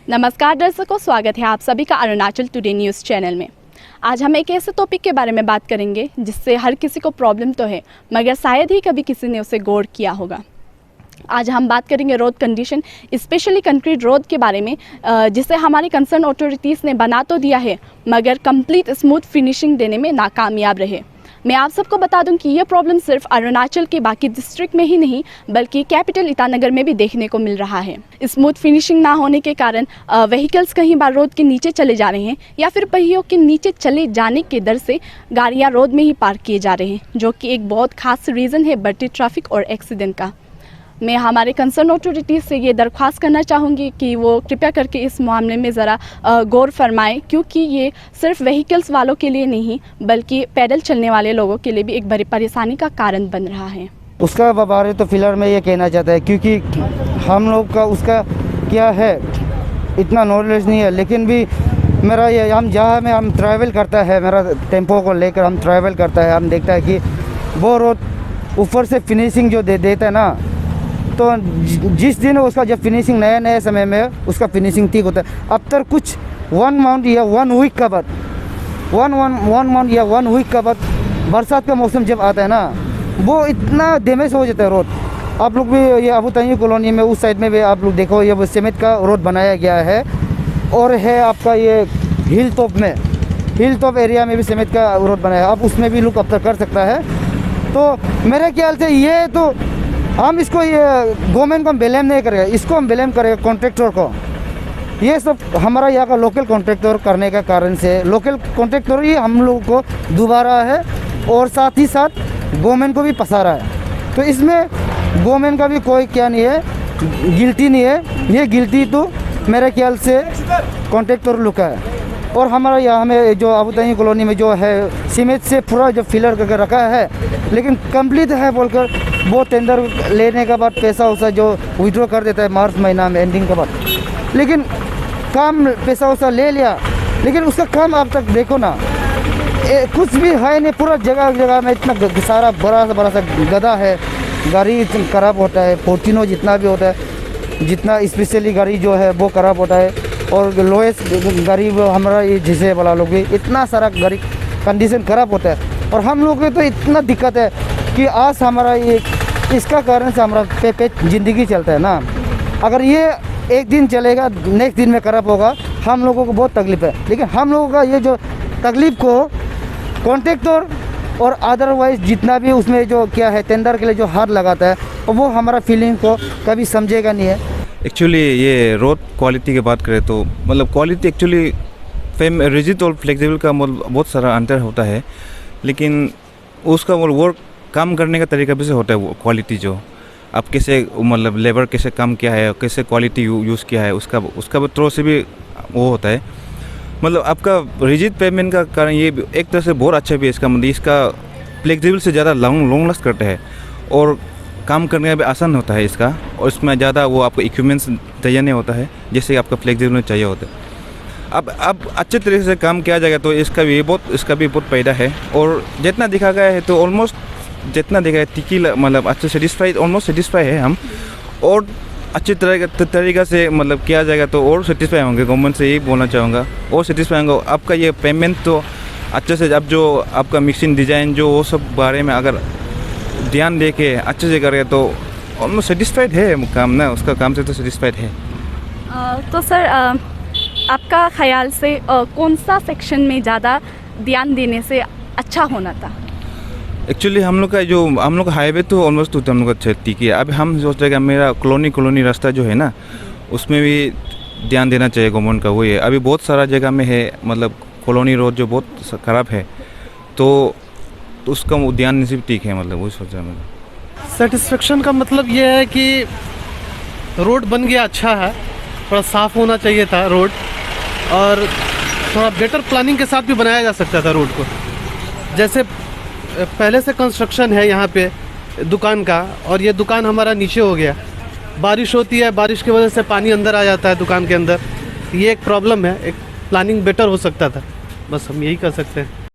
नमस्कार दर्शकों, स्वागत है आप सभी का अरुणाचल टुडे न्यूज़ चैनल में। आज हम एक ऐसे टॉपिक के बारे में बात करेंगे जिससे हर किसी को प्रॉब्लम तो है, मगर शायद ही कभी किसी ने उसे गौर किया होगा। आज हम बात करेंगे road condition, specially concrete road के बारे में, जिसे हमारी कंसर्न अथॉरिटीज़ ने बना तो दिया है मगर कंप्लीट स्मूथ फिनिशिंग देने में नाकामयाब रहे। मैं आप सबको बता दूं कि ये प्रॉब्लम सिर्फ अरुणाचल के बाकी डिस्ट्रिक्ट में ही नहीं बल्कि कैपिटल ईटानगर में भी देखने को मिल रहा है। स्मूथ फिनिशिंग ना होने के कारण व्हीकल्स कहीं बार रोड के नीचे चले जा रहे हैं या फिर पहियों के नीचे चले जाने के डर से गाड़ियां रोड में ही पार्क किए जा रहे हैं, जो कि एक बहुत खास रीज़न है बढ़ती ट्रैफिक और एक्सीडेंट का। मैं हमारे कंसर्न अथॉरिटीज़ से ये दरख्वास्त करना चाहूँगी कि वो कृपया करके इस मामले में ज़रा गौर फरमाएं, क्योंकि ये सिर्फ व्हीकल्स वालों के लिए नहीं बल्कि पैदल चलने वाले लोगों के लिए भी एक बड़ी परेशानी का कारण बन रहा है। उसका बारे तो फिलहाल मैं ये कहना चाहता है, क्योंकि हम लोग का उसका क्या है इतना नॉलेज नहीं है, लेकिन भी मेरा ये हम जहाँ में हम ट्रैवल करता है, मेरा टेम्पो को लेकर हम ट्रैवल करता है, हम देखता है कि वो रोड ऊपर से फिनिशिंग जो देता है ना, तो जिस दिन उसका जब फिनिशिंग नए समय में उसका फिनिशिंग ठीक होता है, अब तक कुछ 1 मंथ या 1 वीक का बाद 1 मंथ या 1 वीक का बाद बरसात का मौसम जब आता है ना, वो इतना डैमेज हो जाता है रोड। आप लोग भी ये अबू तय्यब कॉलोनी में उस साइड में भी आप लोग देखो, ये वो सीमेंट का रोड बनाया गया है, और है आपका ये हिल टॉप एरिया में भी सीमेंट का रोड बनाया है, अब उसमें भी लोग अब तक कर सकता है। तो मेरे ख्याल से ये तो हम इसको ये गवर्नमेंट को हम ब्लेम नहीं करेंगे, इसको हम ब्लेम करेंगे कॉन्ट्रैक्टर को। ये सब हमारा यहाँ का लोकल कॉन्ट्रैक्टर करने का कारण से लोकल कॉन्ट्रैक्टर ही हम लोगों को डुबा रहा है और साथ ही साथ गवर्नमेंट को भी फंसा रहा है। तो इसमें गवर्नमेंट का भी कोई क्या नहीं है, गिल्टी नहीं है, ये गिल्टी तो मेरे ख्याल से कॉन्ट्रैक्टर लोग का है। और हमारा यहाँ में जो अबू तय्यब कॉलोनी में जो है सीमेंट से पूरा जो फिलर करके रखा है, लेकिन कंप्लीट है बोलकर वो टेंडर लेने के बाद पैसा वैसा जो विड्रॉ कर देता है मार्च महीना में एंडिंग के बाद, लेकिन काम पैसा वैसा ले लिया, लेकिन उसका काम अब तक देखो ना, कुछ भी है नहीं। पूरा जगह में इतना सारा बड़ा सा गड्ढा है, गाड़ी खराब होता है, फोर्टिनो जितना भी होता है, जितना स्पेशली गाड़ी जो है वो खराब होता है, और लोएस्ट गाड़ी वो हमारा ये जिसे वाला लोग भी इतना सारा गाड़ी कंडीशन खराब होता है। और हम लोग को तो इतना दिक्कत है कि आज हमारा ये इसका कारण से हमारा पे ज़िंदगी चलता है ना। अगर ये एक दिन चलेगा, नेक्स्ट दिन में खराब होगा, हम लोगों को बहुत तकलीफ है। लेकिन हम लोगों का ये जो तकलीफ को कॉन्ट्रैक्टर और अदरवाइज जितना भी उसमें जो क्या है टेंडर के लिए जो हाथ लगाता है, वो हमारा फीलिंग को कभी समझेगा नहीं है। एक्चुअली ये रोड क्वालिटी की बात करें तो मतलब क्वालिटी एक्चुअली रिजिड और फ्लेक्सिबल का बहुत सारा अंतर होता है, लेकिन उसका वर्क काम करने का तरीका भी से होता है। वो क्वालिटी जो आप कैसे मतलब लेबर कैसे काम किया है, कैसे क्वालिटी यूज़ किया है, उसका थ्रो से भी वो होता है। मतलब आपका रिजिड पेमेंट का कारण ये एक तरह से बहुत अच्छा भी है, इसका मतलब इसका फ्लेक्सिबल से ज़्यादा लॉन्ग लास्ट करता है और काम करने का भी आसान होता है इसका, और इसमें ज़्यादा वो आपको इक्विपमेंट्स चाहिए नहीं होता है जैसे आपका फ्लेक्सिबल चाहिए होता है। अब अच्छे तरीके से काम किया जाएगा तो इसका भी बहुत फायदा है। और जितना देखा गया है तो ऑलमोस्ट जितना देखा है टिकी मतलब अच्छे ऑलमोस्ट सेटिस्फाई है हम, और अच्छे तरीक़ा से मतलब किया जाएगा तो और सेटिस्फाई होंगे। गवर्नमेंट से यही बोलना चाहूँगा, और सेटिस्फाई होंगे। आपका ये पेमेंट तो अच्छे से, अब जो आपका मिक्सिंग डिज़ाइन जो वो सब बारे में अगर ध्यान दे के अच्छे से करें तो ऑलमोस्ट सेटिस्फाइड है काम ना, उसका काम से तो सेटिस्फाइड है। तो सर आपका ख्याल से कौन सा सेक्शन में ज़्यादा ध्यान देने से अच्छा होना था? एक्चुअली हम लोग का हाईवे तो ऑलमोस्ट हम लोग का ठीक है। अब हम सोच रहे हैं मेरा कॉलोनी रास्ता जो है ना, उसमें भी ध्यान देना चाहिए गवर्नमेंट का। वही है, अभी बहुत सारा जगह में है मतलब कॉलोनी रोड जो बहुत ख़राब है, तो उसका ध्यान नहीं ठीक है, मतलब वही सोच रहा है। सेटिस्फेक्शन का मतलब ये है कि रोड बन गया, अच्छा है, थोड़ा साफ़ होना चाहिए था रोड, और थोड़ा बेटर प्लानिंग के साथ भी बनाया जा सकता था रोड को। जैसे पहले से कंस्ट्रक्शन है यहाँ पे दुकान का, और ये दुकान हमारा नीचे हो गया, बारिश होती है, बारिश की वजह से पानी अंदर आ जाता है दुकान के अंदर, ये एक प्रॉब्लम है। एक प्लानिंग बेटर हो सकता था, बस हम यही कर सकते हैं।